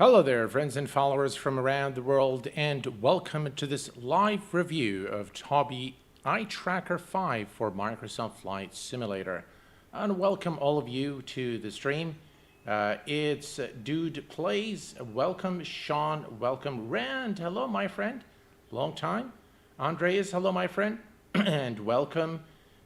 Hello there, friends and followers from around the world, and welcome to this live review of Tobii Eye Tracker 5 for Microsoft Flight Simulator. And welcome all of you to the stream. It's Dude Plays. Welcome, Sean. Welcome, Rand. Hello, my friend. Long time. Andreas. Hello, my friend. And welcome,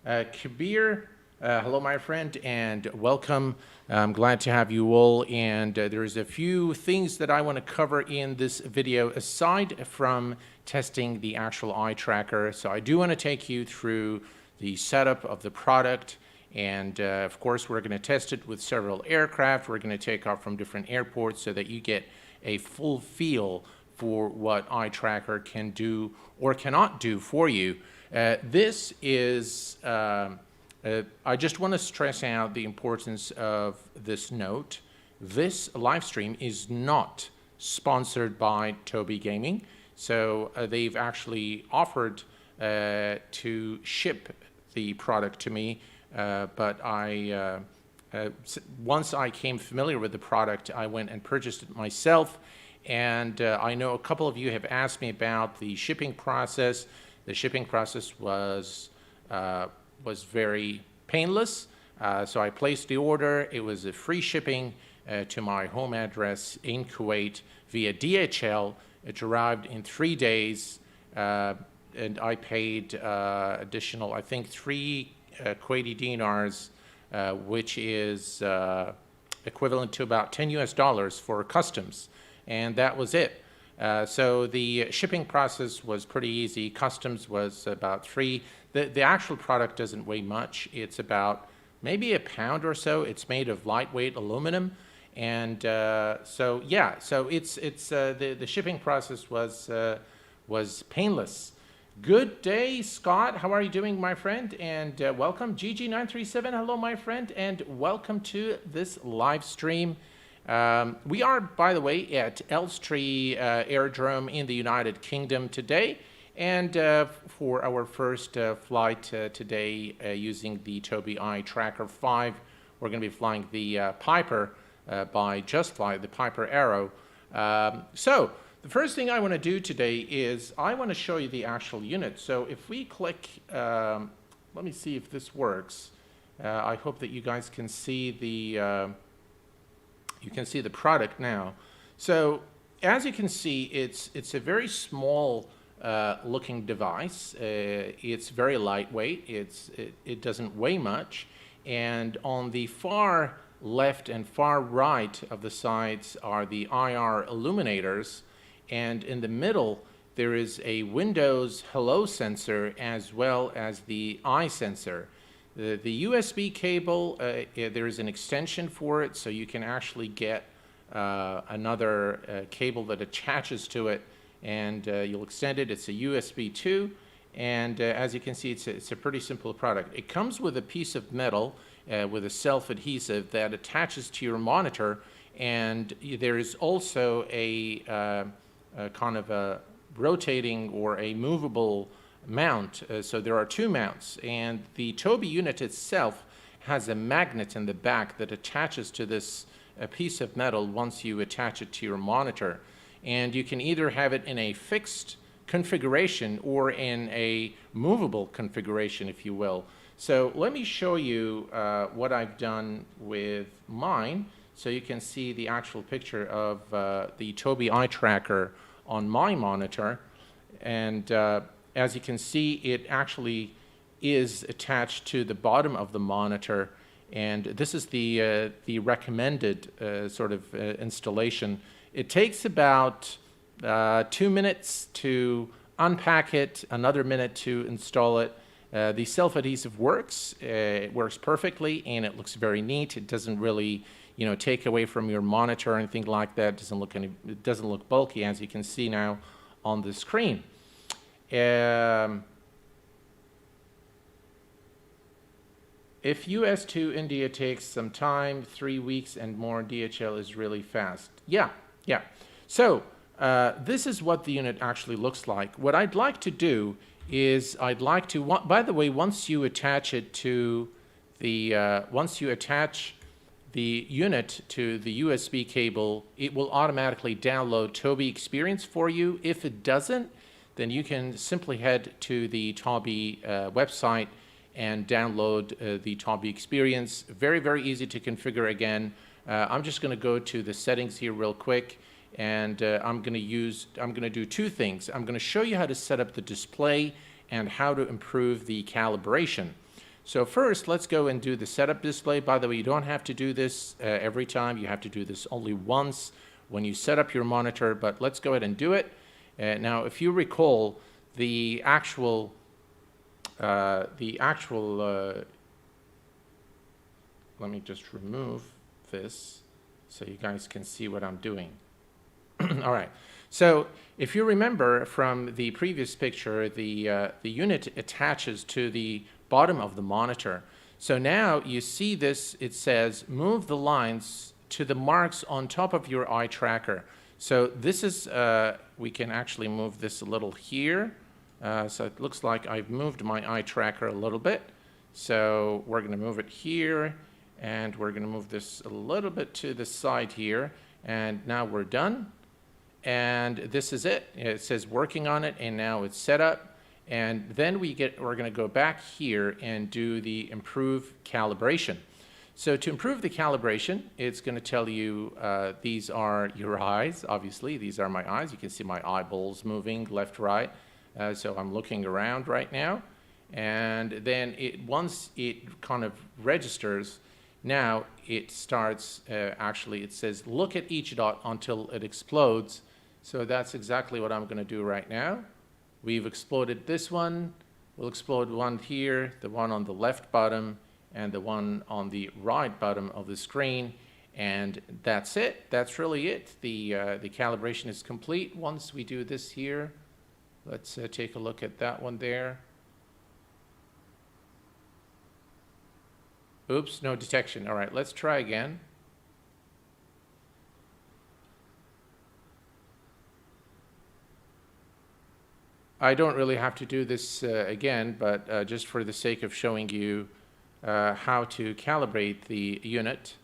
Kabir. Hello, my friend, and welcome. I'm glad to have you all, and there's a few things that I want to cover in this video aside from testing the actual eye tracker. So I do want to take you through the setup of the product, and of course we're going to test it with several aircraft. We're going to take off from different airports so that you get a full feel for what eye tracker can do or cannot do for you. This is I just want to stress out the importance of this note. This live stream is not sponsored by Tobii Gaming. So they've actually offered to ship the product to me, but once I became familiar with the product, I went and purchased it myself. And I know a couple of you have asked me about the shipping process. The shipping process was very painless. So I placed the order. It was a free shipping to my home address in Kuwait via DHL. It arrived in 3 days, and I paid additional, I think, 3 Kuwaiti dinars, which is equivalent to about $10 for customs, and that was it. So the shipping process was pretty easy. Customs was about 3. The actual product doesn't weigh much. It's about maybe a pound or so. It's made of lightweight aluminum, and so yeah. So the shipping process was painless. Good day, Scott. How are you doing, my friend? And welcome, GG937. Hello, my friend, and welcome to this live stream. We are, by the way, at Elstree Aerodrome in the United Kingdom today, and for our first flight today using the Tobii Eye Tracker 5, we're going to be flying the Piper by Just Fly, the Piper Arrow. So the first thing I want to do today is I want to show you the actual unit. So if we click, let me see if this works. I hope that you guys can see the product now. So as you can see, it's a very small looking device. It's very lightweight. It doesn't weigh much. And on the far left and far right of the sides are the IR illuminators. And in the middle, there is a Windows Hello sensor as well as the eye sensor. The USB cable, there is an extension for it, so you can actually get another cable that attaches to it, and you'll extend it. It's a USB 2, and as you can see, it's a pretty simple product. It comes with a piece of metal with a self-adhesive that attaches to your monitor, and there is also a kind of a rotating or a movable mount. So there are 2 mounts, and the Tobii unit itself has a magnet in the back that attaches to this piece of metal once you attach it to your monitor. And you can either have it in a fixed configuration or in a movable configuration, if you will. So let me show you what I've done with mine so you can see the actual picture of the Tobii Eye Tracker on my monitor. And as you can see, it actually is attached to the bottom of the monitor, and this is the recommended sort of installation. It takes about 2 minutes to unpack it, another minute to install it. The self-adhesive works. It works perfectly, and it looks very neat. It doesn't really, take away from your monitor or anything like that. It doesn't look bulky, as you can see now on the screen. If US to India takes some time, 3 weeks and more, DHL is really fast. Yeah. So this is what the unit actually looks like. What I'd like to do is by the way, once you attach it to the, once you attach the unit to the USB cable, it will automatically download Tobii Experience for you. If it doesn't, then you can simply head to the Tobii website and download the Tobii Experience. Very, very easy to configure again. I'm just going to go to the settings here real quick, and I'm going to do two things. I'm going to show you how to set up the display and how to improve the calibration. So first, let's go and do the setup display. By the way, you don't have to do this every time. You have to do this only once when you set up your monitor, but let's go ahead and do it. Now, if you recall, the actual let me just remove this so you guys can see what I'm doing. All right. So if you remember from the previous picture, the unit attaches to the bottom of the monitor. So now you see this, it says move the lines to the marks on top of your eye tracker. So this is, we can actually move this a little here. So it looks like I've moved my eye tracker a little bit. So we're going to move it here, and we're going to move this a little bit to the side here. And now we're done. And this is it. It says working on it, and now it's set up. And then we're going to go back here and do the improve calibration. So to improve the calibration, it's going to tell you these are your eyes. Obviously, these are my eyes. You can see my eyeballs moving left, right. So I'm looking around right now. And then once it kind of registers, now it starts, actually it says look at each dot until it explodes. So that's exactly what I'm going to do right now. We've exploded this one. We'll explode one here, the one on the left bottom, and the one on the right bottom of the screen. And that's it. That's really it. The calibration is complete. Once we do this here, let's take a look at that one there. Oops, no detection. All right, let's try again. I don't really have to do this again, but just for the sake of showing you how to calibrate the unit.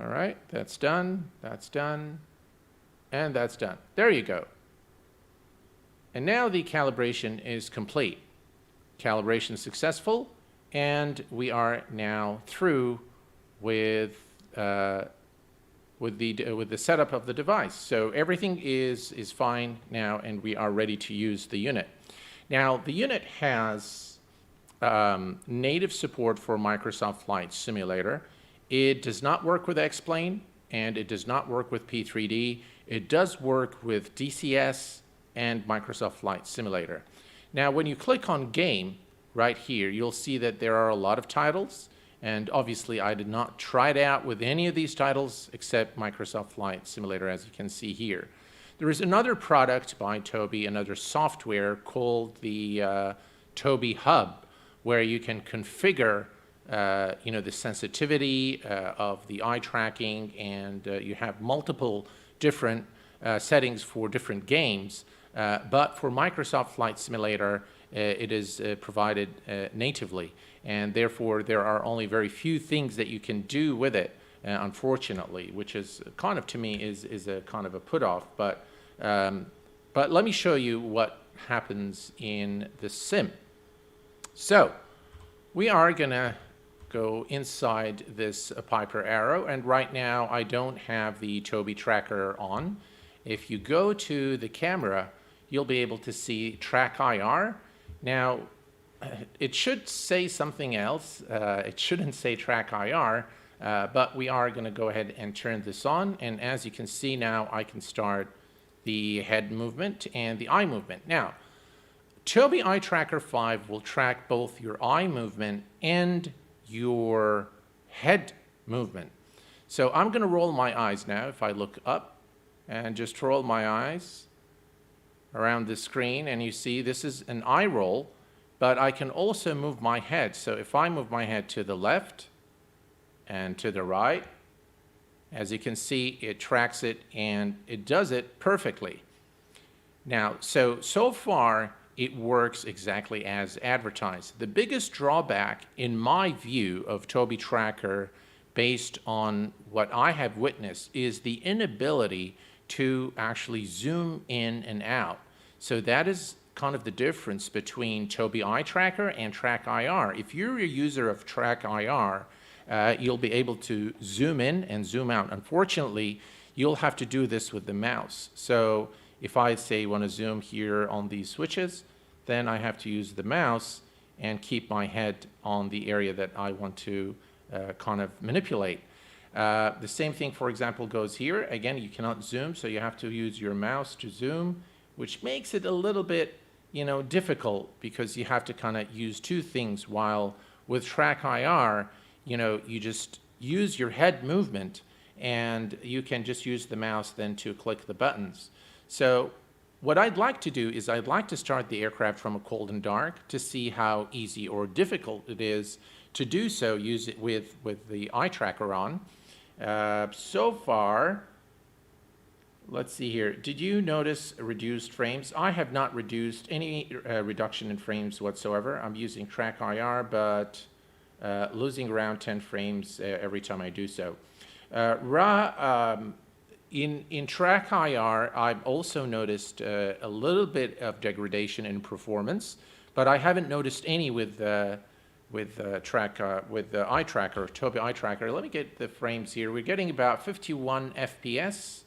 All right, that's done, and that's done. There you go. And now the calibration is complete. Calibration successful, and we are now through with the setup of the device. So everything is fine now, and we are ready to use the unit. Now, the unit has native support for Microsoft Flight Simulator. It does not work with X-Plane, and it does not work with P3D. It does work with DCS and Microsoft Flight Simulator. Now, when you click on Game right here, you'll see that there are a lot of titles. And obviously, I did not try it out with any of these titles except Microsoft Flight Simulator, as you can see here. There is another product by Tobii, another software called the Tobii Hub, where you can configure the sensitivity of the eye tracking, and you have multiple different settings for different games. But for Microsoft Flight Simulator, it is provided natively, and therefore there are only very few things that you can do with it, unfortunately, which is kind of, to me, is a kind of a put-off. But let me show you what happens in the sim. So we are going to go inside this Piper Arrow, and right now I don't have the Tobii tracker on. If you go to the camera, you'll be able to see Track IR. Now, it should say something else. It shouldn't say Track IR, but we are going to go ahead and turn this on. And as you can see now, I can start the head movement and the eye movement. Now, Tobii Eye Tracker 5 will track both your eye movement and your head movement. So I'm going to roll my eyes now. If I look up and just roll my eyes around the screen, and you see this is an eye roll, but I can also move my head. So if I move my head to the left and to the right, as you can see, it tracks it, and it does it perfectly. Now, so far, it works exactly as advertised. The biggest drawback, in my view, of Tobii Tracker, based on what I have witnessed, is the inability to actually zoom in and out. So that is kind of the difference between Tobii Eye Tracker and Track IR. If you're a user of Track IR, you'll be able to zoom in and zoom out. Unfortunately, you'll have to do this with the mouse. So if I say want to zoom here on these switches, then I have to use the mouse and keep my head on the area that I want to kind of manipulate. The same thing, for example, goes here. Again, you cannot zoom, so you have to use your mouse to zoom, which makes it a little bit, difficult, because you have to kind of use two things, while with Track IR, you just use your head movement, and you can just use the mouse then to click the buttons. So what I'd like to do is I'd like to start the aircraft from a cold and dark to see how easy or difficult it is to do so, use it with the eye tracker on. So far, let's see here. Did you notice reduced frames? I have not reduced any reduction in frames whatsoever. I'm using Track IR, but losing around 10 frames every time I do so. In Track IR, I've also noticed a little bit of degradation in performance, but I haven't noticed any with the Eye Tracker, Tobii Eye Tracker. Let me get the frames here. We're getting about 51 FPS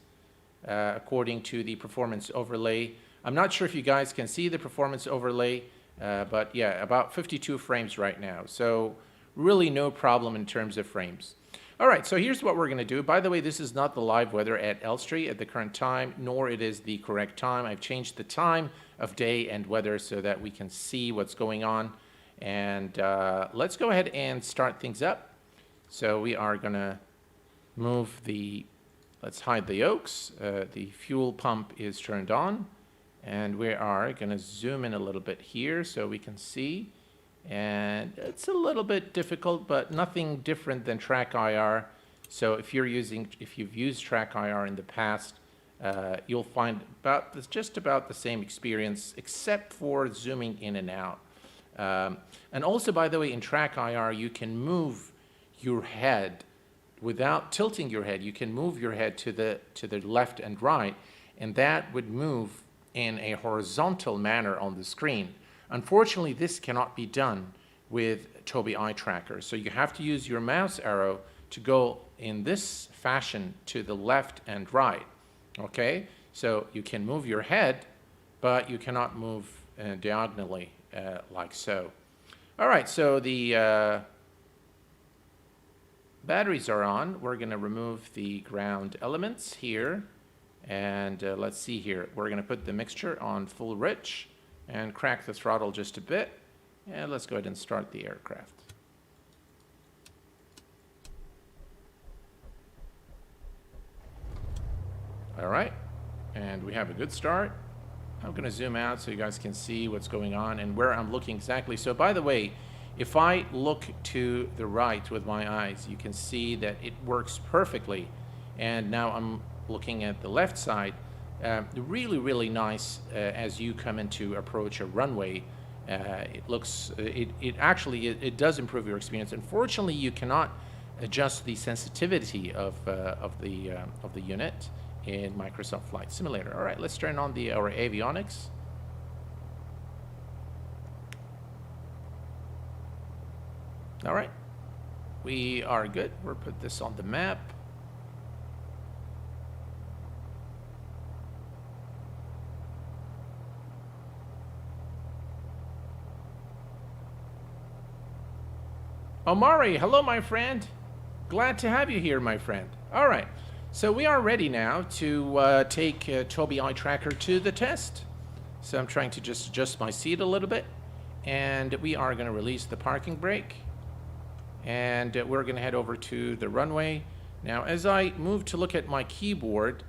according to the performance overlay. I'm not sure if you guys can see the performance overlay, but yeah, about 52 frames right now. So really no problem in terms of frames. All right, so here's what we're going to do. By the way, this is not the live weather at Elstree at the current time, nor it is the correct time. I've changed the time of day and weather so that we can see what's going on. And let's go ahead and start things up. So we are going to move let's hide the yokes. The fuel pump is turned on. And we are going to zoom in a little bit here so we can see. And it's a little bit difficult, but nothing different than Track IR. So if you've used Track IR in the past, you'll find just about the same experience, except for zooming in and out. And also, by the way, in Track IR, you can move your head without tilting your head. You can move your head to the left and right, and that would move in a horizontal manner on the screen. Unfortunately, this cannot be done with Tobii Eye Tracker. So you have to use your mouse arrow to go in this fashion to the left and right. Okay? So you can move your head, but you cannot move diagonally like so. All right, so the batteries are on. We're going to remove the ground elements here. And let's see here. We're going to put the mixture on full rich and crack the throttle just a bit. And let's go ahead and start the aircraft. All right, and we have a good start. I'm going to zoom out so you guys can see what's going on and where I'm looking exactly. So by the way, if I look to the right with my eyes, you can see that it works perfectly. And now I'm looking at the left side. Really, really nice as you come into approach a runway. It does improve your experience. Unfortunately, you cannot adjust the sensitivity of the unit in Microsoft Flight Simulator. All right, let's turn on our avionics. All right, we are good. We'll put this on the map. Omari, hello, my friend. Glad to have you here, my friend. All right, so we are ready now to take Tobii Eye Tracker to the test. So I'm trying to just adjust my seat a little bit, and we are going to release the parking brake, and we're going to head over to the runway. Now, as I move to look at my keyboard,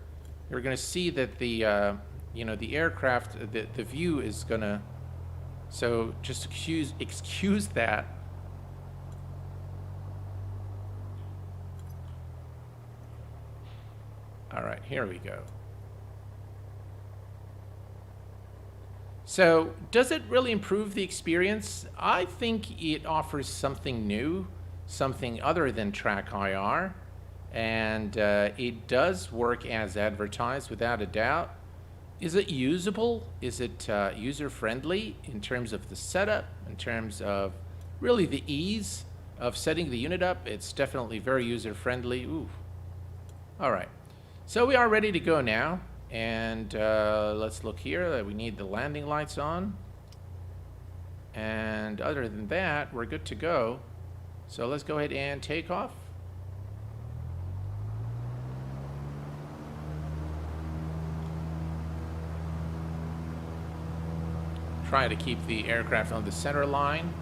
you're going to see that the the aircraft, the view is going to. So just excuse that. All right, here we go. So does it really improve the experience? I think it offers something new, something other than Track IR, and it does work as advertised without a doubt. Is it usable? Is it user-friendly in terms of the setup, in terms of really the ease of setting the unit up? It's definitely very user-friendly. Ooh. All right. So we are ready to go now. And let's look here. We need the landing lights on. And other than that, we're good to go. So let's go ahead and take off. Try to keep the aircraft on the center line.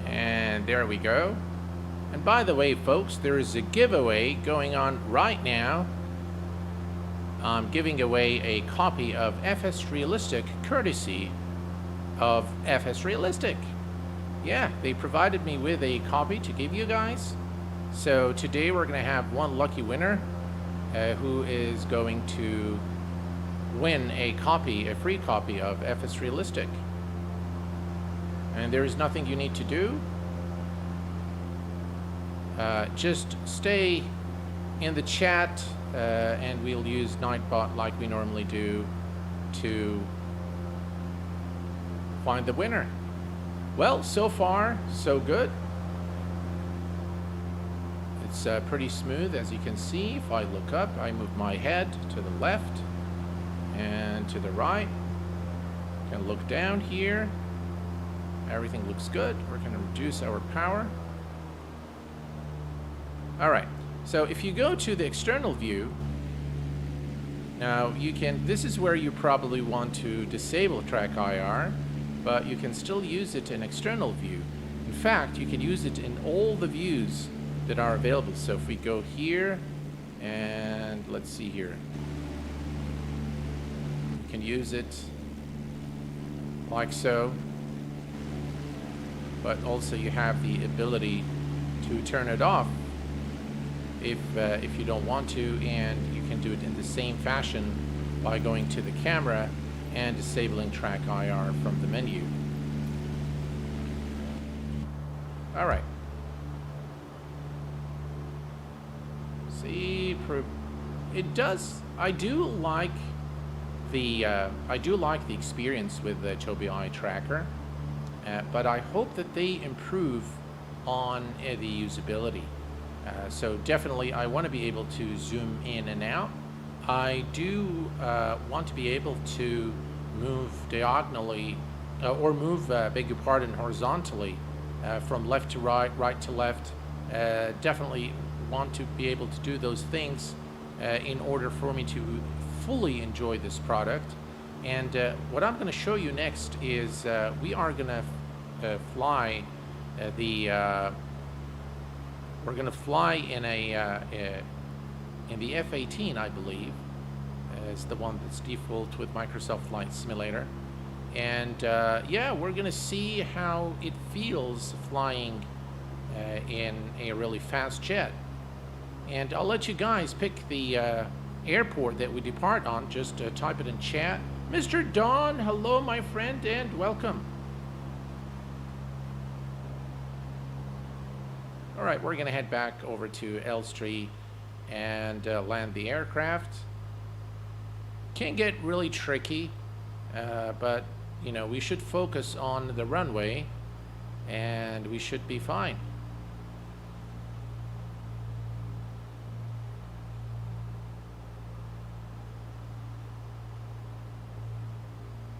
And there we go. And by the way, folks, there is a giveaway going on right now. I'm giving away a copy of FS Realistic, courtesy of FS Realistic. Yeah, they provided me with a copy to give you guys. So today we're going to have one lucky winner who is going to win a free copy of FS Realistic. And there is nothing you need to do. Just stay in the chat and we'll use Nightbot like we normally do to find the winner. Well, so far, so good. It's pretty smooth, as you can see. If I look up, I move my head to the left and to the right. Can look down here. Everything looks good. We're going to reduce our power. All right. So if you go to the external view, now you can, this is where you probably want to disable Track IR, but you can still use it in external view. In fact, you can use it in all the views that are available. So if we go here and let's see here, you can use it like so, but also you have the ability to turn it off if you don't want to, and you can do it in the same fashion by going to the camera and disabling Track IR from the menu. All right. See, it does. I do like the experience with the Tobii Eye Tracker, but I hope that they improve on the usability. So definitely, I want to be able to zoom in and out. I do want to be able to move diagonally, or move, beg your pardon, horizontally, from left to right, right to left. Definitely want to be able to do those things in order for me to fully enjoy this product. And what I'm going to show you next is we are going to fly we're going to fly in in the F-18, I believe, is the one that's default with Microsoft Flight Simulator. And yeah, we're going to see how it feels flying in a really fast jet. And I'll let you guys pick the airport that we depart on. Just type it in chat. Mr. Don, hello, my friend, and welcome. All right, we're going to head back over to Elstree and land the aircraft. Can get really tricky, but you know, we should focus on the runway and we should be fine.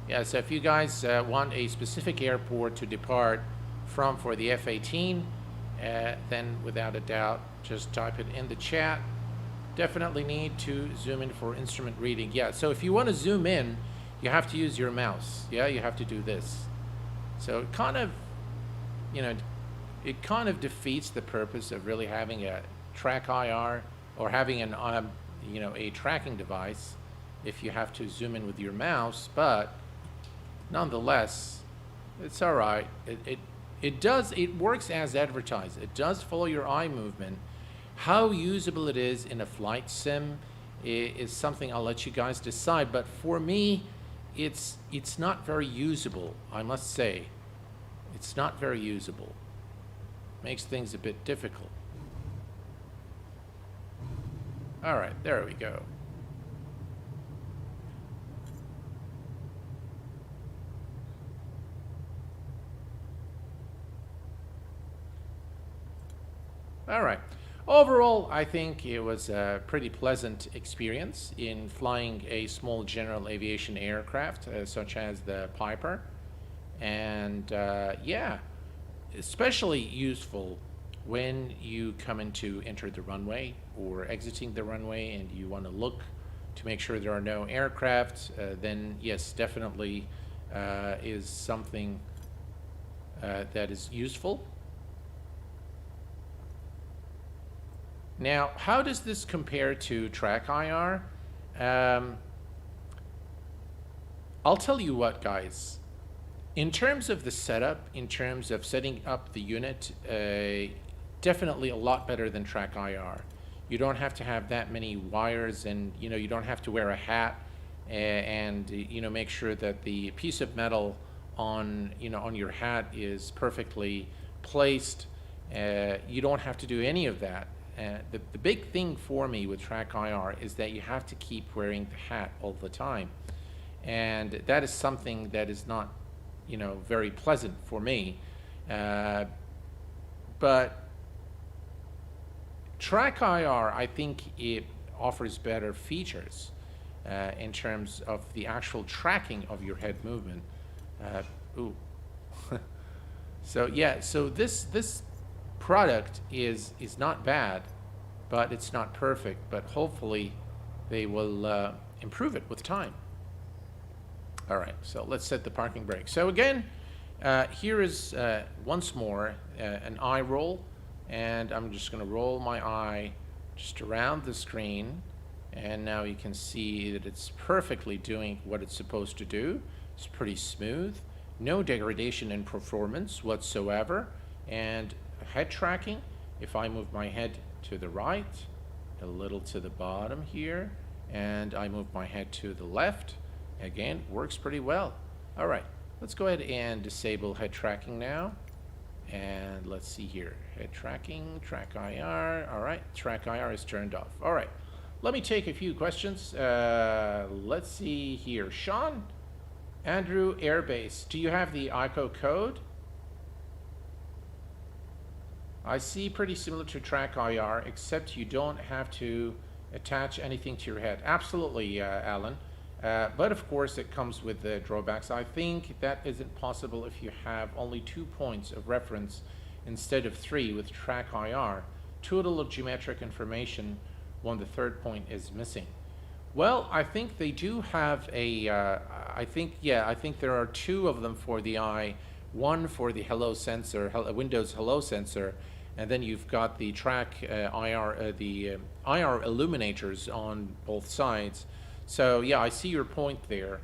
Yeah, so if you guys want a specific airport to depart from for the F-18, then without a doubt, just type it in the chat. Definitely need to zoom in for instrument reading. Yeah, so if you want to zoom in, you have to use your mouse. Yeah, you have to do this. So it kind of, you know, it kind of defeats the purpose of really having a track IR or having an, you know, a tracking device if you have to zoom in with your mouse. But nonetheless, it's all right. It works as advertised. It does follow your eye movement, How usable it is in a flight sim is something I'll let you guys decide. But for me, it's not very usable, I must say. It's not very usable. Makes things a bit difficult. All right, there we go. All right. Overall, I think it was a pretty pleasant experience in flying a small general aviation aircraft such as the Piper. And yeah, especially useful when you come in to enter the runway or exiting the runway and you want to look to make sure there are no aircraft, then yes, definitely is something that is useful. Now, how does this compare to Track IR? I'll tell you what, guys. In terms of the setup, in terms of setting up the unit, definitely a lot better than Track IR. You don't have to have that many wires, and you don't have to wear a hat and make sure that the piece of metal on on your hat is perfectly placed. You don't have to do any of that. The big thing for me with Track IR is that you have to keep wearing the hat all the time, and that is something that is not very pleasant for me. But Track IR, I think it offers better features in terms of the actual tracking of your head movement. Ooh. So yeah, so this product is not bad, but it's not perfect. But hopefully they will improve it with time. All right, so let's set the parking brake. So again, here is once more an eye roll, and I'm just going to roll my eye just around the screen, and now you can see that it's perfectly doing what it's supposed to do. It's pretty smooth, no degradation in performance whatsoever, and head tracking. If I move my head to the right, a little to the bottom here, and I move my head to the left, again, works pretty well. All right, let's go ahead and disable head tracking now. And let's see here, head tracking, Track IR. All right, Track IR is turned off. All right, let me take a few questions. Let's see here. Sean, Andrew, Airbase, do you have the ICO code? I see pretty similar to Track IR, except you don't have to attach anything to your head. Absolutely, Alan. But of course it comes with the drawbacks. I think that isn't possible if you have only 2 points of reference instead of 3 with Track IR. Total of geometric information when the third point is missing. Well, I think they do have a, I think there are 2 of them for the eye, one for the hello sensor, Windows hello sensor, and then you've got the Track IR, the IR illuminators on both sides. So yeah, I see your point there.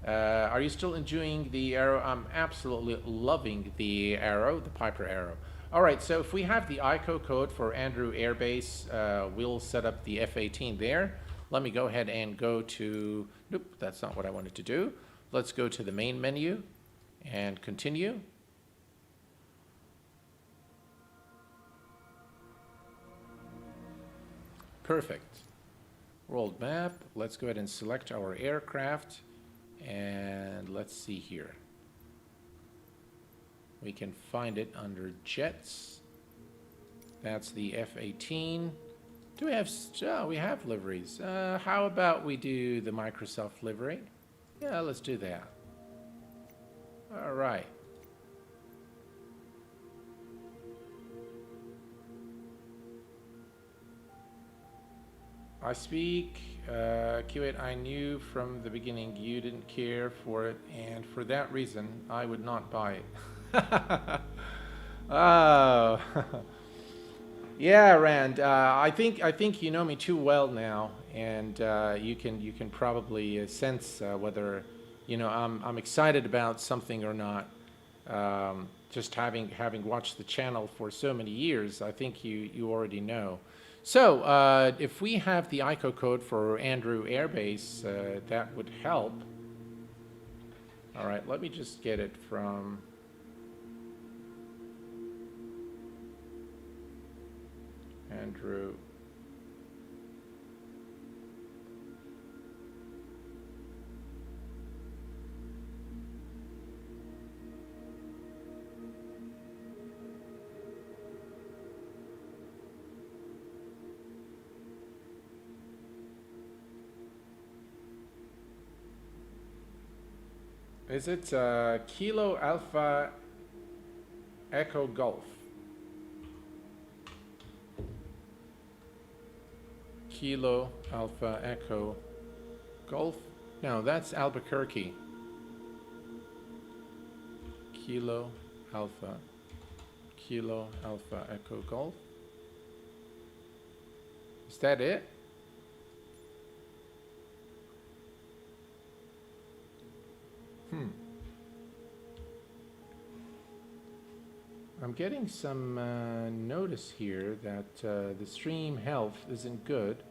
Are you still enjoying the Arrow? I'm absolutely loving the Arrow, the Piper Arrow. All right, so if we have the ICO code for Andrew Airbase, we'll set up the F-18 there. Let me go ahead and go to, nope, that's not what I wanted to do. Let's go to the main menu and continue. Perfect. World map. Let's go ahead and select our aircraft, and let's see here. We can find it under jets. That's the F-18. Do we have, oh, we have liveries. How about we do the Microsoft livery? Yeah, let's do that. All right. I speak, Q8, I knew from the beginning you didn't care for it, and for that reason, I would not buy it. Oh. Yeah, Rand, I think you know me too well now, and you can probably sense whether I'm excited about something or not. just having watched the channel for so many years, I think you already know. So if we have the ICO code for Andrew Airbase, that would help. All right, let me just get it from Andrew. Is it Kilo Alpha Echo Golf? Kilo Alpha Echo Golf? No, that's Albuquerque. Kilo Alpha Echo Golf. Is that it? I'm getting some notice here that the stream health isn't good.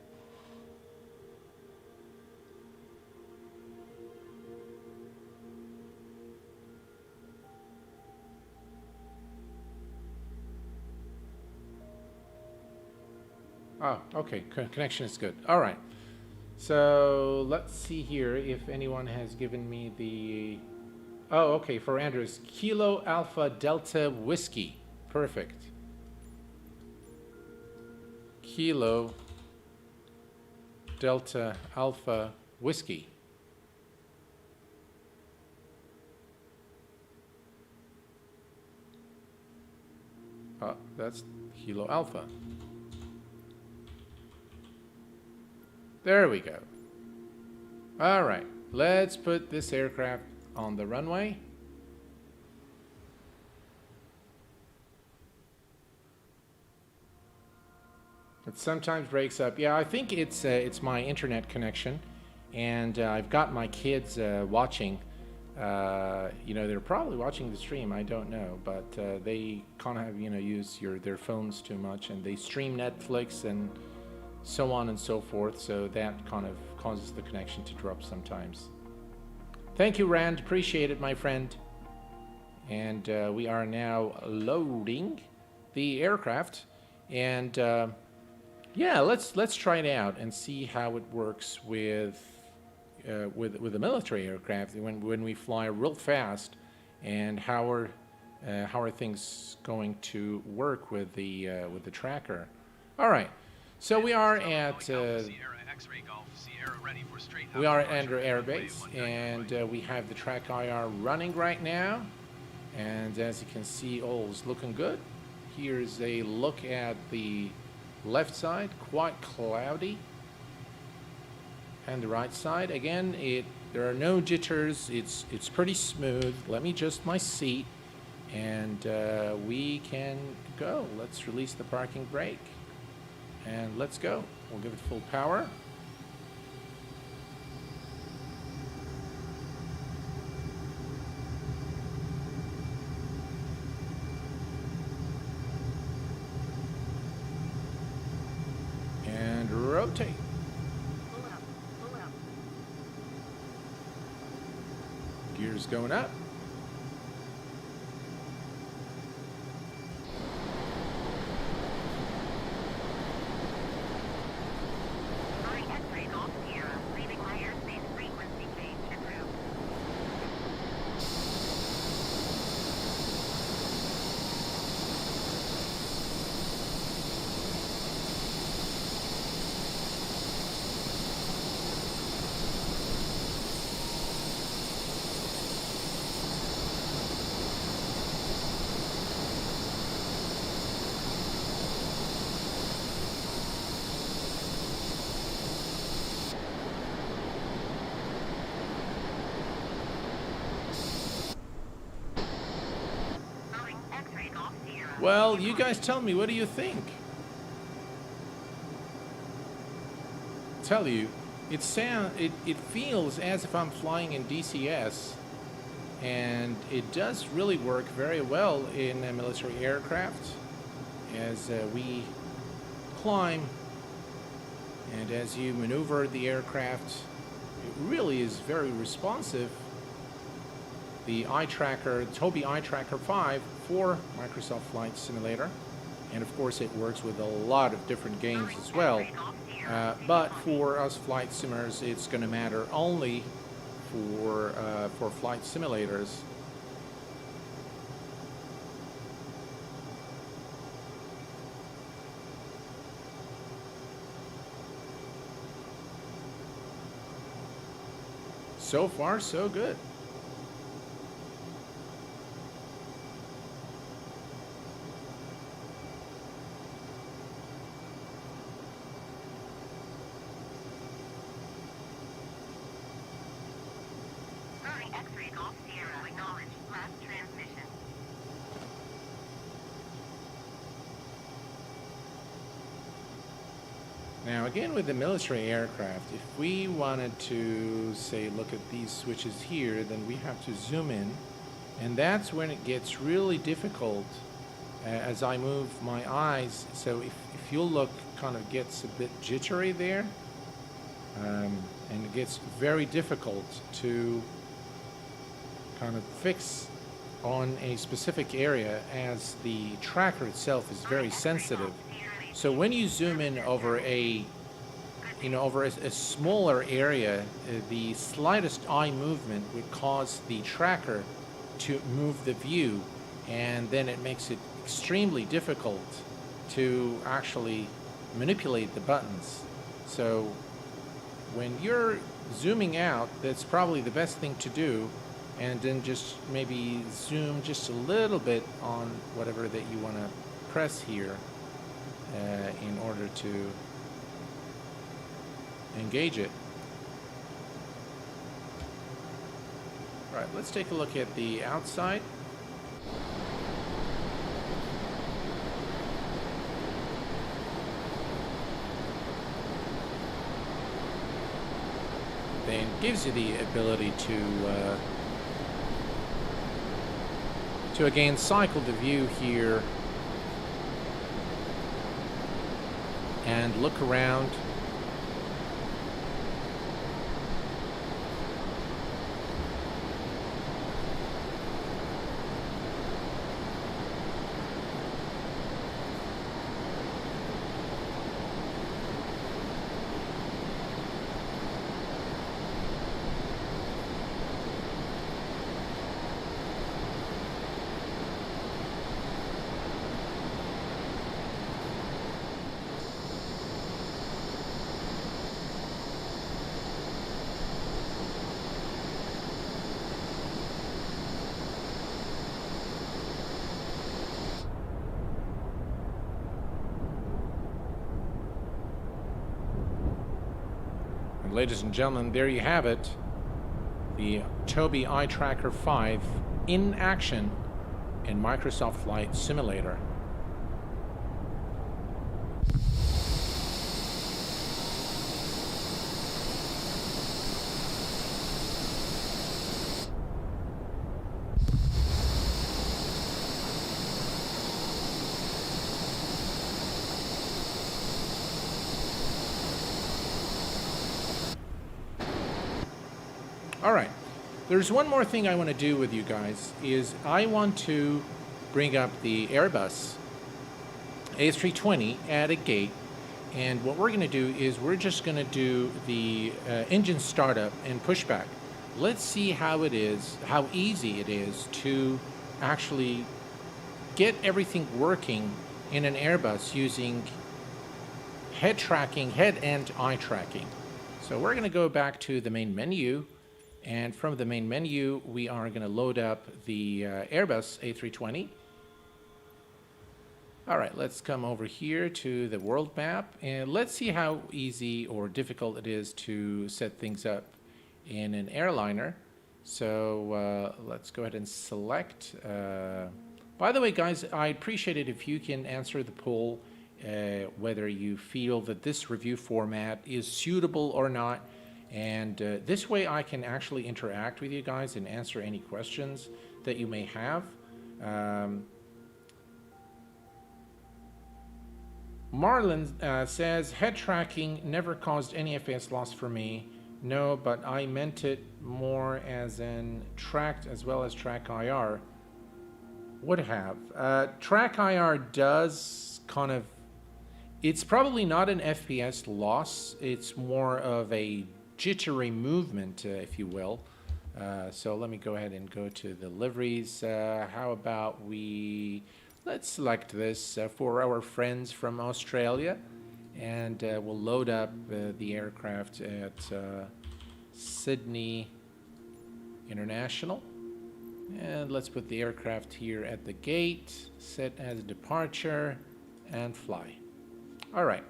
Oh, okay, connection is good. All right. So let's see here if anyone has given me the... Oh, okay, for Andrews. Kilo Alpha Delta Whiskey. Perfect. Kilo Delta Alpha Whiskey. Oh, that's Kilo Alpha. There we go. All right, let's put this aircraft on the runway. It sometimes breaks up. Yeah, I think it's my internet connection, and I've got my kids watching. You know, they're probably watching the stream. I don't know, but they kind of use their phones too much, and they stream Netflix and so on and so forth. So that kind of causes the connection to drop sometimes. Thank you, Rand. Appreciate it, my friend. And we are now loading the aircraft, and yeah, let's try it out and see how it works with a military aircraft when we fly real fast, and how are things going to work with the tracker. All right, so we are at Andrew Air Base, and we have the track IR running right now, and as you can see, all is looking good. Here's a look at the left side, quite cloudy, and the right side again, there are no jitters. It's pretty smooth. Let me adjust my seat, and we can go. Let's release the parking brake, and let's go. We'll give it full power. And rotate. Gears going up. Well, you guys tell me, what do you think? Tell you, it feels as if I'm flying in DCS, and it does really work very well in a military aircraft as we climb and as you maneuver the aircraft. It really is very responsive. The Eye Tracker, Tobii Eye Tracker 5 for Microsoft Flight Simulator, and of course it works with a lot of different games as well. But for us flight simmers, it's going to matter only for flight simulators. So far, so good. Now again with the military aircraft, if we wanted to say look at these switches here, then we have to zoom in, and that's when it gets really difficult as I move my eyes. So if you'll look, kind of gets a bit jittery there, and it gets very difficult to kind of fix on a specific area as the tracker itself is very sensitive. So when you zoom in over a smaller area, the slightest eye movement would cause the tracker to move the view, and then it makes it extremely difficult to actually manipulate the buttons. So when you're zooming out, that's probably the best thing to do, and then just maybe zoom just a little bit on whatever that you want to press here in order to engage it. All right, let's take a look at the outside. Then gives you the ability to again cycle the view here and look around. Ladies and gentlemen, there you have it. The Tobii Eye Tracker 5 in action in Microsoft Flight Simulator. All right, there's one more thing I want to do with you guys, is I want to bring up the Airbus A320 at a gate, and what we're going to do is we're just going to do the engine startup and pushback. Let's see how it is, how easy it is to actually get everything working in an Airbus using head tracking, head and eye tracking. So we're going to go back to the main menu. And from the main menu, we are going to load up the Airbus A320. All right, let's come over here to the world map, and let's see how easy or difficult it is to set things up in an airliner. So let's go ahead and select. By the way, guys, I'd appreciate it if you can answer the poll whether you feel that this review format is suitable or not. And this way I can actually interact with you guys and answer any questions that you may have. Marlon says, head tracking never caused any FPS loss for me. No, but I meant it more as in tracked as well as track IR would have. Track IR does kind of, it's probably not an FPS loss. It's more of a jittery movement, if you will. So let me go ahead and go to the liveries. How about let's select this for our friends from Australia, and we'll load up the aircraft at Sydney International. And let's put the aircraft here at the gate, set as departure, and fly. All right.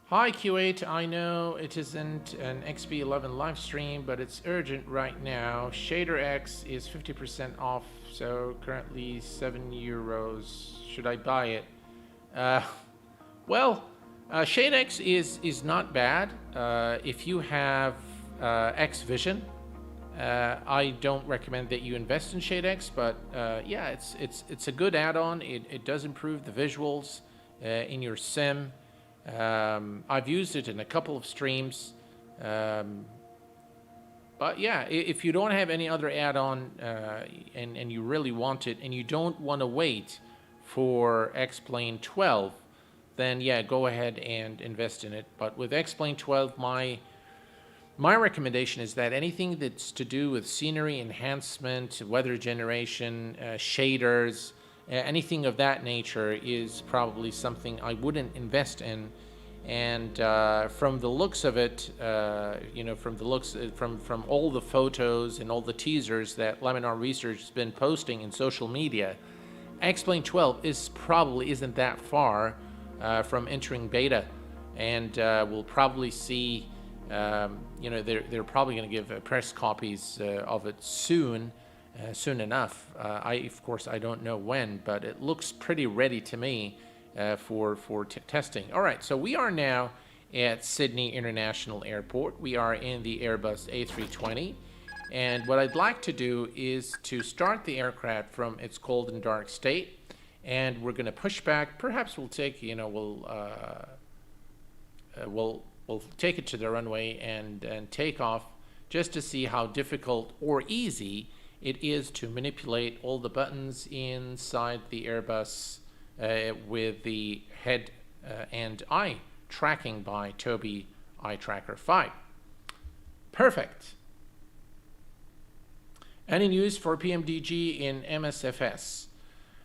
Hi Q8, I know it isn't an XP11 live stream, but it's urgent right now. Shader X is 50% off, so currently €7. Should I buy it? Well, Shade X is not bad if you have X Vision. I don't recommend that you invest in Shade X, but yeah, it's a good add-on. It does improve the visuals in your sim. I've used it in a couple of streams, but yeah, if you don't have any other add-on and you really want it and you don't want to wait for X-Plane 12, then yeah, go ahead and invest in it. But with X-Plane 12, my recommendation is that anything that's to do with scenery enhancement, weather generation, shaders, anything of that nature is probably something I wouldn't invest in. And from the looks of it, you know, from all the photos and all the teasers that Laminar Research has been posting in social media, X-Plane 12 isn't that far from entering beta, and we'll probably see. You know, they're probably going to give press copies of it soon enough. Of course, I don't know when, but it looks pretty ready to me for testing. All right, so we are now at Sydney International Airport. We are in the Airbus A320, and what I'd like to do is to start the aircraft from its cold and dark state, and we're going to push back. Perhaps we'll take, you know, we'll take it to the runway and take off, just to see how difficult or easy it is to manipulate all the buttons inside the Airbus with the head and eye tracking by Tobii Eye Tracker 5. Perfect. Any news for PMDG in MSFS?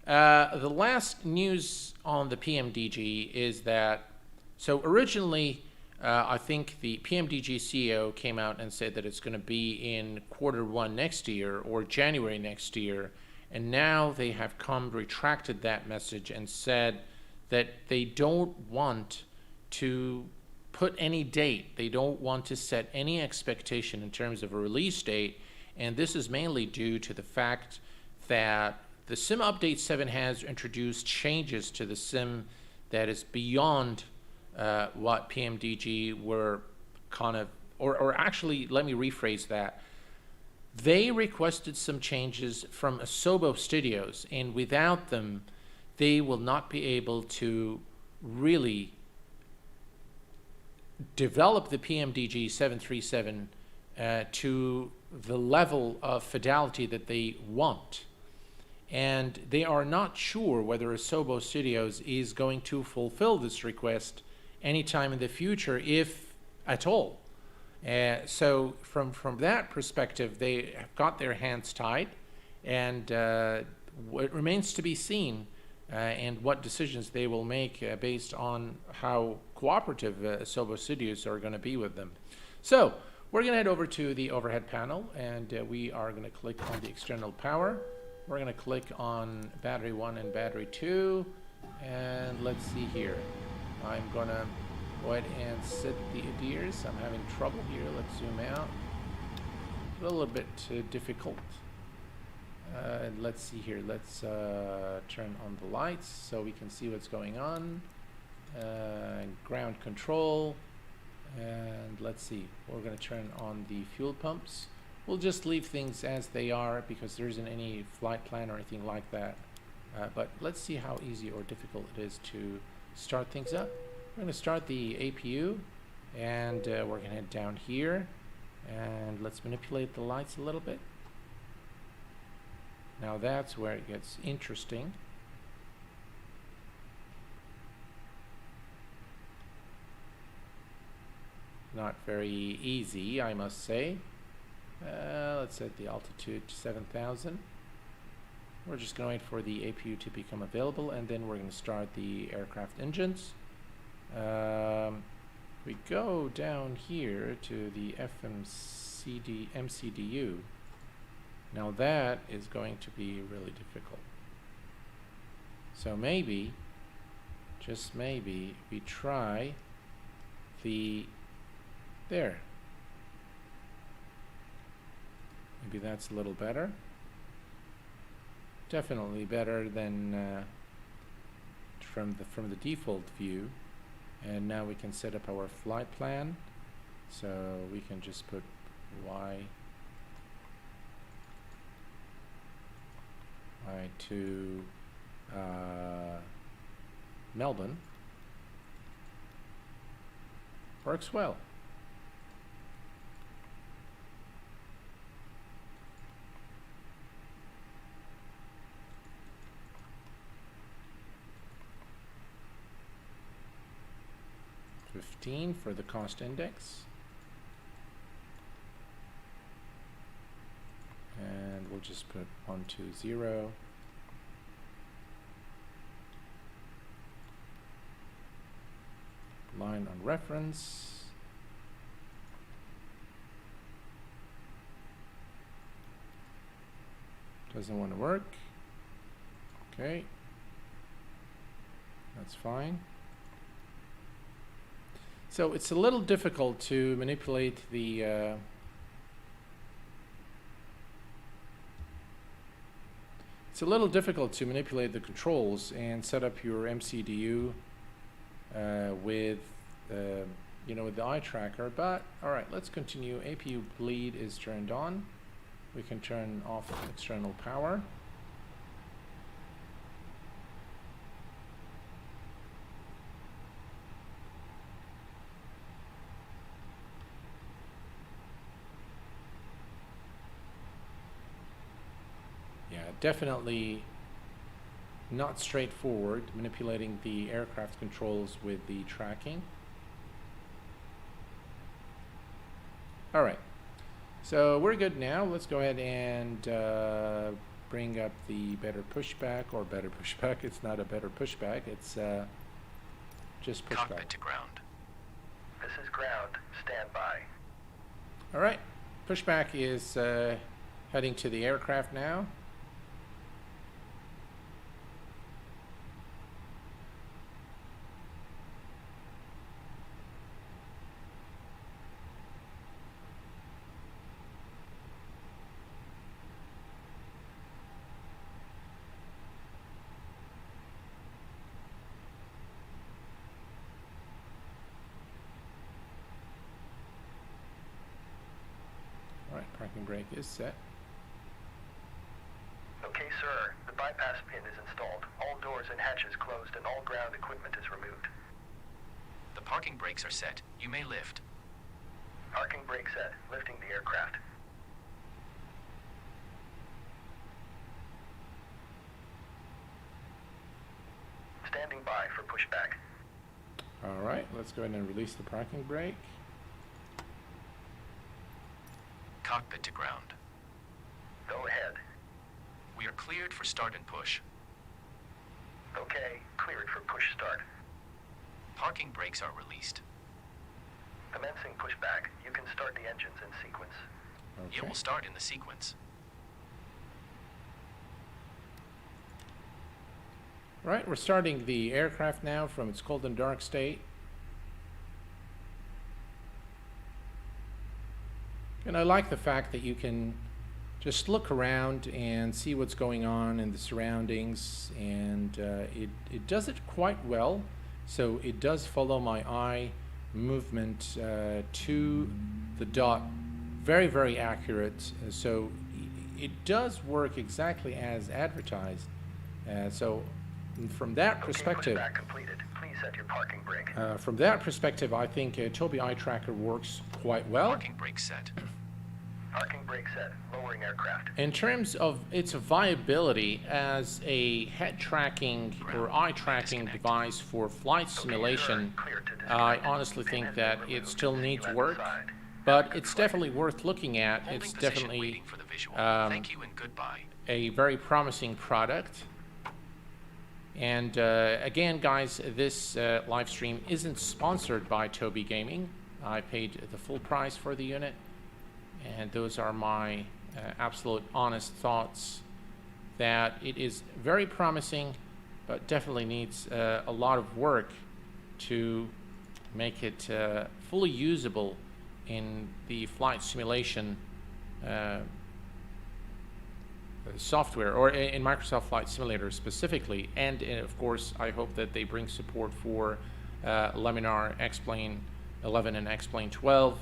The last news on the PMDG is that, so originally, I think the PMDG CEO came out and said that it's going to be in Q1 next year or January next year, and now they have retracted that message and said that they don't want to put any date. They don't want to set any expectation in terms of a release date, and this is mainly due to the fact that the Sim Update 7 has introduced changes to the Sim that is beyond what PMDG were kind of, or actually, let me rephrase that. They requested some changes from Asobo Studios, and without them, they will not be able to really develop the PMDG 737 to the level of fidelity that they want. And they are not sure whether Asobo Studios is going to fulfill this request anytime in the future, if at all. So from that perspective, they have got their hands tied, and it remains to be seen and what decisions they will make based on how cooperative Asobo Studios are going to be with them. So we're going to head over to the overhead panel, and we are going to click on the external power. We're going to click on battery 1 and battery 2, and let's see here. I'm going to go ahead and set the ADIRs. I'm having trouble here. Let's zoom out. A little bit difficult. Let's see here. Let's turn on the lights so we can see what's going on. Ground control. And let's see. We're going to turn on the fuel pumps. We'll just leave things as they are because there isn't any flight plan or anything like that. But let's see how easy or difficult it is to start things up. We're going to start the APU, and we're going to head down here, and let's manipulate the lights a little bit. Now that's where it gets interesting. Not very easy, I must say. Let's set the altitude to 7,000. We're just going to wait for the APU to become available, and then we're going to start the aircraft engines. We go down here to the MCDU. Now that is going to be really difficult. So maybe, just maybe, we try there. Maybe that's a little better. Definitely better than from the default view. And now we can set up our flight plan. So we can just put Y to Melbourne. Works well. For the cost index, and we'll just put 120. Line on reference. Doesn't want to work. Okay, that's fine. So it's a little difficult to manipulate the controls and set up your MCDU with with the eye tracker. But all right, let's continue. APU bleed is turned on. We can turn off external power. Definitely not straightforward manipulating the aircraft controls with the tracking. All right, so we're good now. Let's go ahead and bring up the better pushback, or better pushback. It's not a better pushback. It's just pushback. Cockpit to ground. This is ground. Stand by. All right, pushback is heading to the aircraft now. Parking brake is set. Okay, sir. The bypass pin is installed. All doors and hatches closed, and all ground equipment is removed. The parking brakes are set. You may lift. Parking brake set. Lifting the aircraft. Standing by for pushback. All right, let's go ahead and release the parking brake. Cockpit to ground. Go ahead. We are cleared for start and push. Okay, cleared for push start. Parking brakes are released. Commencing pushback. You can start the engines in sequence. Okay. It will start in the sequence. Right, we're starting the aircraft now from its cold and dark state. And I like the fact that you can just look around and see what's going on in the surroundings, and it does it quite well. So it does follow my eye movement to the dot, very, very accurate. So it does work exactly as advertised. So from that perspective, I think Tobii Eye Tracker works quite well. Parking brake set. Parking brake set. Lowering aircraft. In terms of its viability as a head tracking or eye tracking device for flight simulation, I honestly think that it still needs work, but it's definitely worth looking at. It's definitely Thank you and goodbye. a very promising product. And again, guys, this live stream isn't sponsored by Tobii Gaming. I paid the full price for the unit, and those are my absolute honest thoughts that it is very promising, but definitely needs a lot of work to make it fully usable in the flight simulation software, or in Microsoft Flight Simulator specifically. And of course, I hope that they bring support for Laminar X-Plane 11 and X-Plane 12,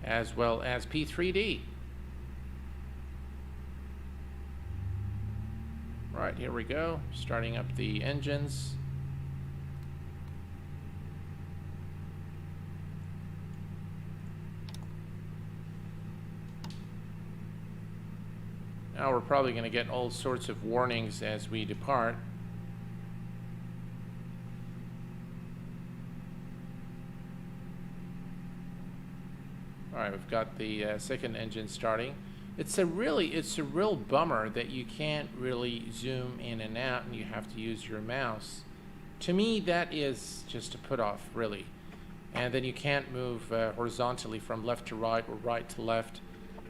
as well as P3D. Right, here we go, starting up the engines. Now we're probably going to get all sorts of warnings as we depart. Alright, we've got the second engine starting. It's a real bummer that you can't really zoom in and out and you have to use your mouse. To me, that is just a put off, really. And then you can't move horizontally from left to right or right to left.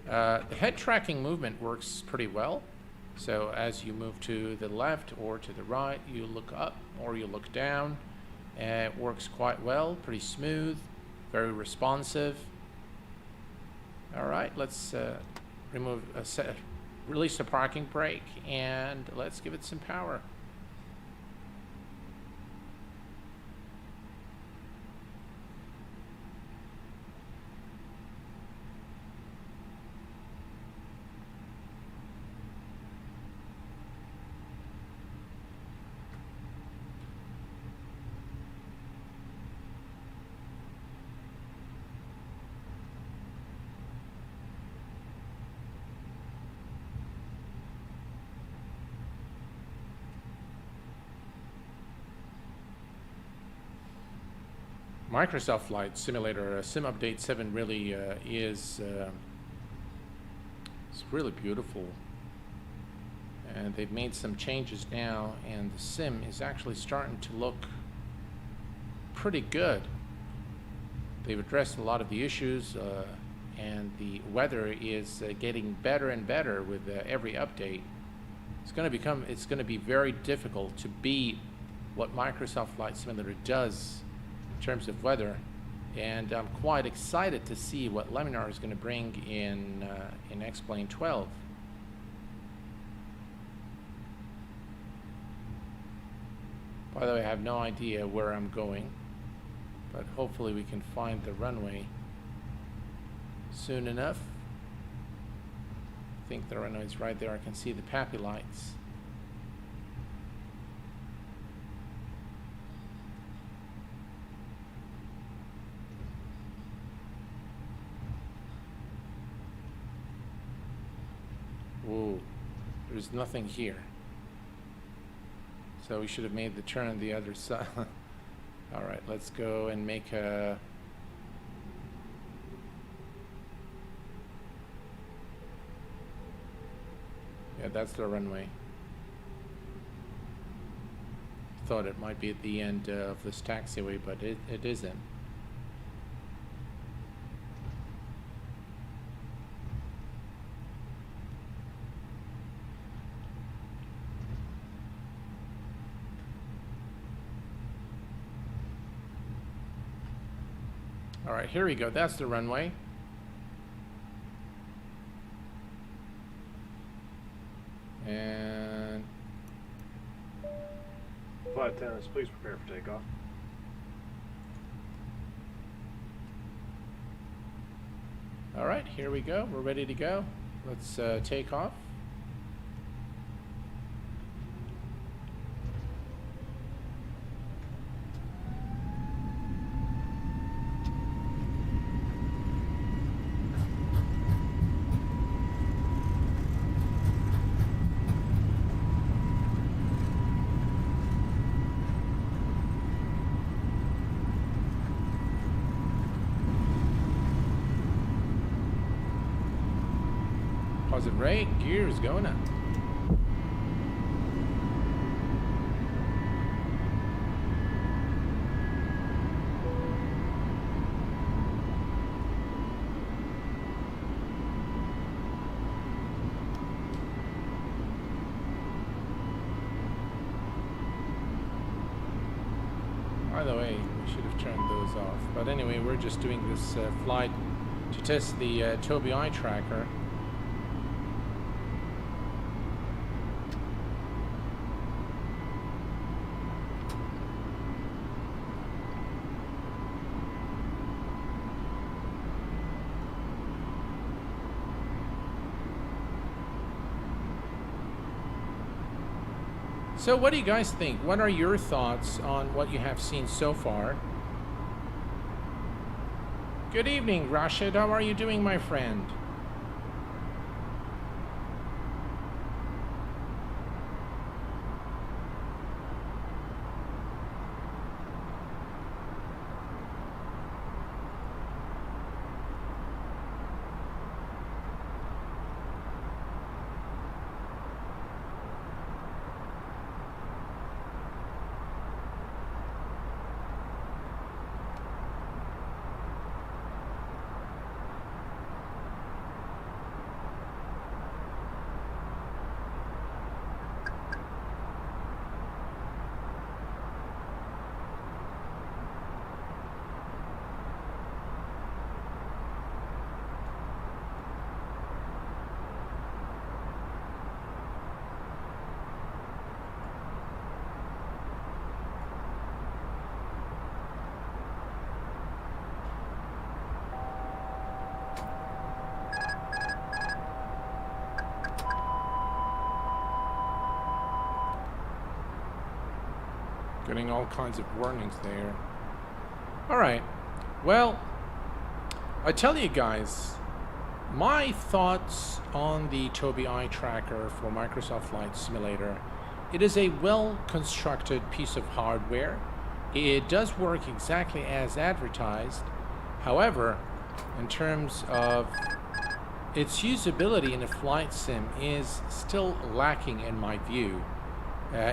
The head tracking movement works pretty well. So as you move to the left or to the right, you look up or you look down. It works quite well, pretty smooth, very responsive. All right, let's release the parking brake, and let's give it some power. Microsoft Flight Simulator Sim Update 7 really is it's really beautiful, and they've made some changes now, and the sim is actually starting to look pretty good. They've addressed a lot of the issues, and the weather is getting better and better with every update. It's going to be very difficult to beat what Microsoft Flight Simulator does in terms of weather, and I'm quite excited to see what Laminar is going to bring in X-Plane 12. By the way, I have no idea where I'm going, but hopefully we can find the runway soon enough. I think the runway is right there. I can see the PAPI lights. Whoa, there's nothing here. So we should have made the turn on the other side. All right, let's go and make a... Yeah, that's the runway. Thought it might be at the end of this taxiway, but it isn't. All right, here we go. That's the runway. And Flight attendants, please prepare for takeoff. all right, here we go. We're ready to go. Let's take off. Positive rate, gears going up. By the way, we should have turned those off. But anyway, we're just doing this flight to test the Tobii Eye Tracker. So what do you guys think? What are your thoughts on what you have seen so far? Good evening, Rashid. How are you doing, my friend? Getting all kinds of warnings there. All right. Well, I tell you guys, my thoughts on the Tobii Eye Tracker for Microsoft Flight Simulator. It is a well-constructed piece of hardware. It does work exactly as advertised. However, in terms of its usability in a flight sim is still lacking in my view.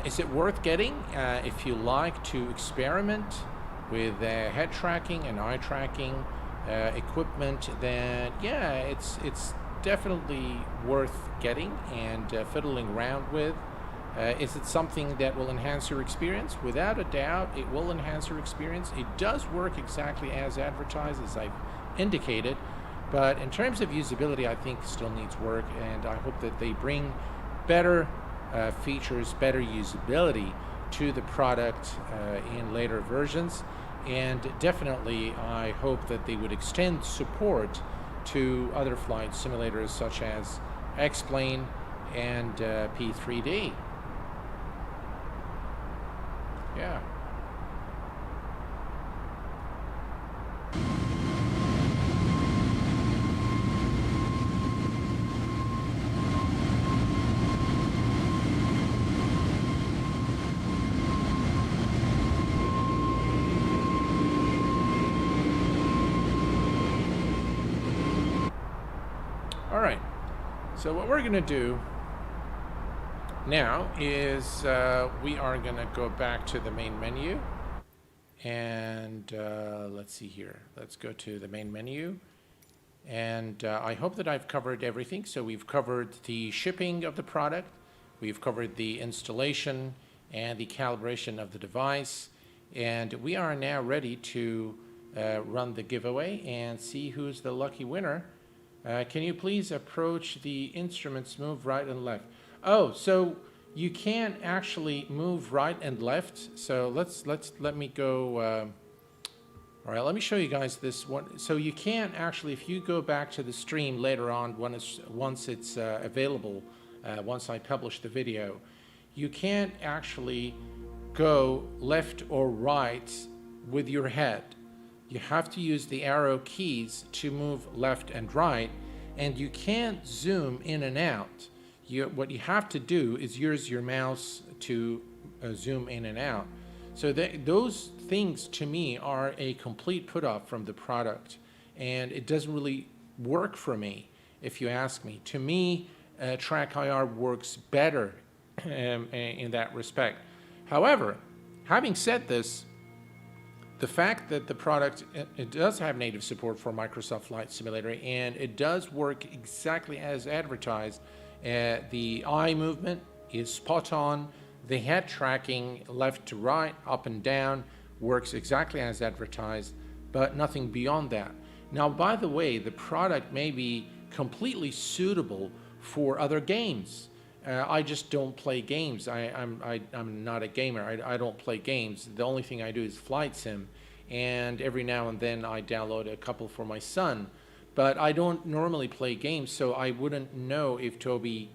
Is it worth getting if you like to experiment with head tracking and eye tracking equipment? Then yeah, it's definitely worth getting and fiddling around with. Is it something that will enhance your experience? Without a doubt, it will enhance your experience. It does work exactly as advertised, as I've indicated. But in terms of usability, I think it still needs work, and I hope that they bring better features, better usability to the product in later versions. And definitely, I hope that they would extend support to other flight simulators such as X-Plane and P3D. Yeah. All right, so what we're going to do now is we are going to go back to the main menu, and let's see here. Let's go to the main menu, and I hope that I've covered everything. So we've covered the shipping of the product, we've covered the installation and the calibration of the device, and we are now ready to run the giveaway and see who's the lucky winner. Can you please approach the instruments, move right and left? Oh, so you can actually move right and left. So let me go. All right, let me show you guys this one. So you can actually, if you go back to the stream later on, once it's available, once I publish the video, you can't actually go left or right with your head. You have to use the arrow keys to move left and right, and you can't zoom in and out. What you have to do is use your mouse to zoom in and out. So those things to me are a complete put off from the product, and it doesn't really work for me, if you ask me. To me, Track IR works better in that respect. However, having said this, the fact that the product, it does have native support for Microsoft Flight Simulator, and it does work exactly as advertised. The eye movement is spot on. The head tracking left to right, up and down, works exactly as advertised, but nothing beyond that. Now, by the way, the product may be completely suitable for other games. I just don't play games. I'm not a gamer. I don't play games. The only thing I do is flight sim, and every now and then I download a couple for my son. But I don't normally play games, so I wouldn't know if Tobii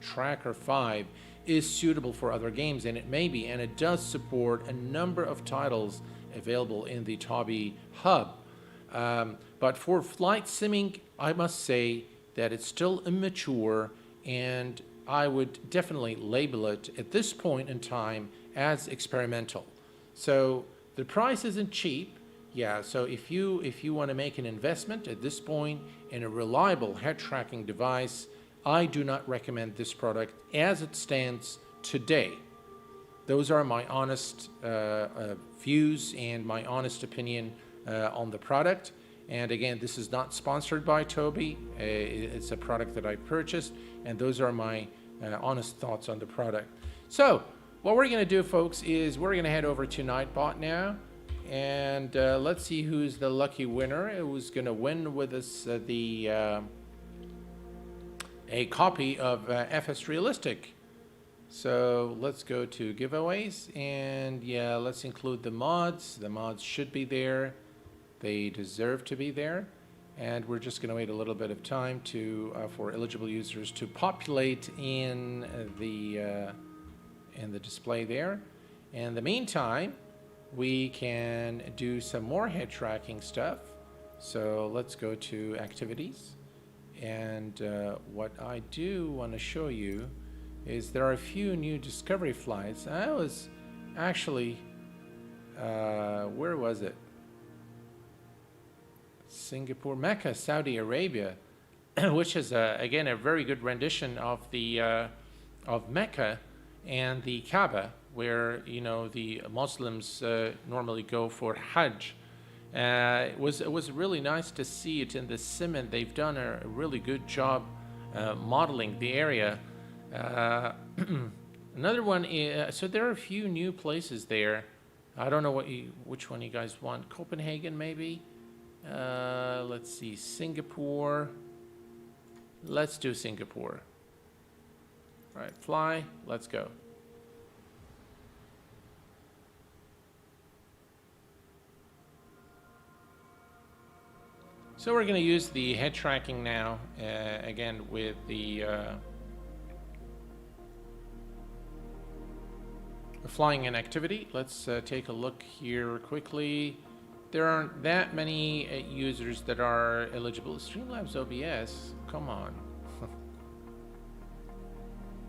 Tracker 5 is suitable for other games, and it may be, and it does support a number of titles available in the Tobii Hub. But for flight simming, I must say that it's still immature, and I would definitely label it at this point in time as experimental. So the price isn't cheap. Yeah, so if you want to make an investment at this point in a reliable head tracking device, I do not recommend this product as it stands today. Those are my honest views and my honest opinion on the product. And again, this is not sponsored by Tobii. It's a product that I purchased, and those are my honest thoughts on the product. So what we're going to do, folks, is we're going to head over to Nightbot now, and let's see who's the lucky winner who's going to win with us a copy of FS Realistic. So let's go to giveaways, and yeah, let's include the mods. The mods should be there. They deserve to be there, and we're just going to wait a little bit of time to for eligible users to populate in the display there. In the meantime, we can do some more head tracking stuff. So let's go to activities, and what I do want to show you is there are a few new discovery flights. I was actually where was it? Singapore, Mecca, Saudi Arabia, which is again a very good rendition of the of Mecca and the Kaaba, where the Muslims normally go for Hajj. It was really nice to see it in the sim, and they've done a really good job modeling the area. Another one is, so there are a few new places there. I don't know which one you guys want. Copenhagen, maybe. Let's see, Singapore. Let's do Singapore. All right, fly. Let's go. So we're going to use the head tracking now, again with the flying in activity. Let's take a look here quickly. There aren't that many users that are eligible. Streamlabs OBS, come on.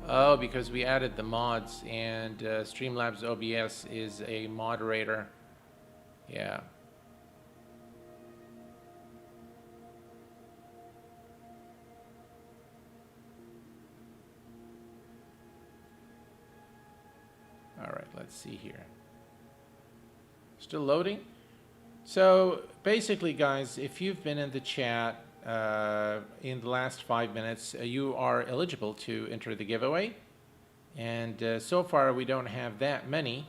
Oh, because we added the mods, and Streamlabs OBS is a moderator. Yeah. All right, let's see here. Still loading. So basically, guys, if you've been in the chat in the last 5 minutes, you are eligible to enter the giveaway. And so far, we don't have that many.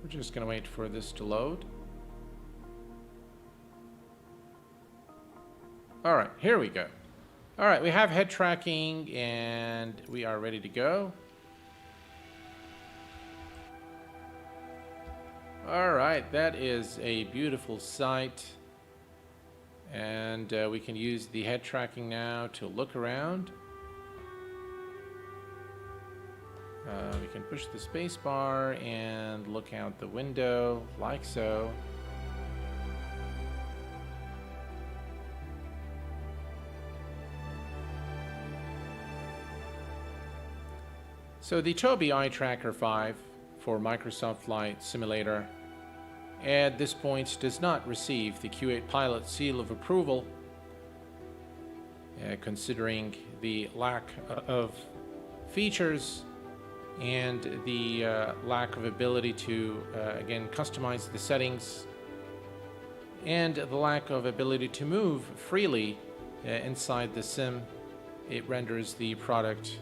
We're just going to wait for this to load. All right, here we go. All right, we have head tracking and we are ready to go. All right, that is a beautiful sight. And we can use the head tracking now to look around. We can push the space bar and look out the window like so. So the Tobii Eye Tracker 5 for Microsoft Flight Simulator at this point does not receive the Q8 Pilot seal of approval, considering the lack of features and the lack of ability to, again, customize the settings, and the lack of ability to move freely inside the sim. It renders the product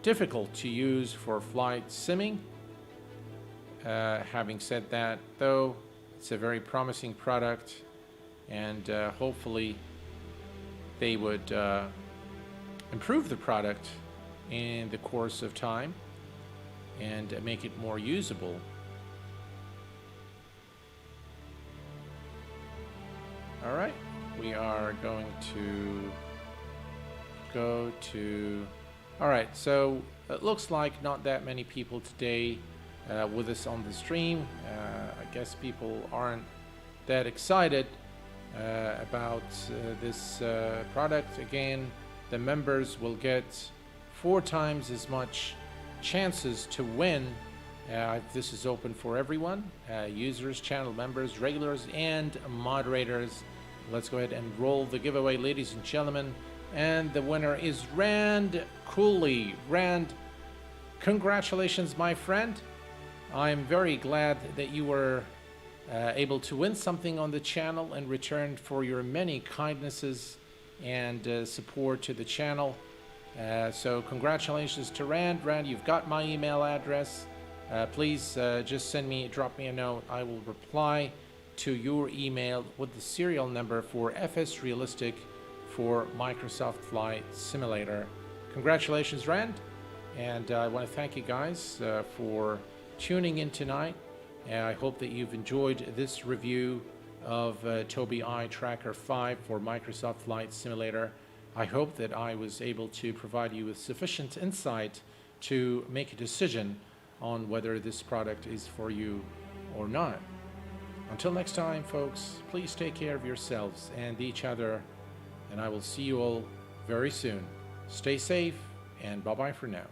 difficult to use for flight simming. Having said that, though, it's a very promising product, and hopefully they would improve the product in the course of time and make it more usable. All right, we are going to go to... All right, so it looks like not that many people today with us on the stream. I guess people aren't that excited about this product. Again, the members will get 4 times as much chances to win. This is open for everyone, users, channel members, regulars, and moderators. Let's go ahead and roll the giveaway, ladies and gentlemen. And the winner is Rand Cooley. Rand, congratulations, my friend. I'm very glad that you were able to win something on the channel in return for your many kindnesses and support to the channel. So congratulations to Rand. Rand, you've got my email address. Please just drop me a note. I will reply to your email with the serial number for FS Realistic for Microsoft Flight Simulator. Congratulations, Rand. And I want to thank you guys for tuning in tonight. I hope that you've enjoyed this review of Tobii Eye Tracker 5 for Microsoft Flight Simulator. I hope that I was able to provide you with sufficient insight to make a decision on whether this product is for you or not. Until next time, folks, please take care of yourselves and each other, and I will see you all very soon. Stay safe, and bye-bye for now.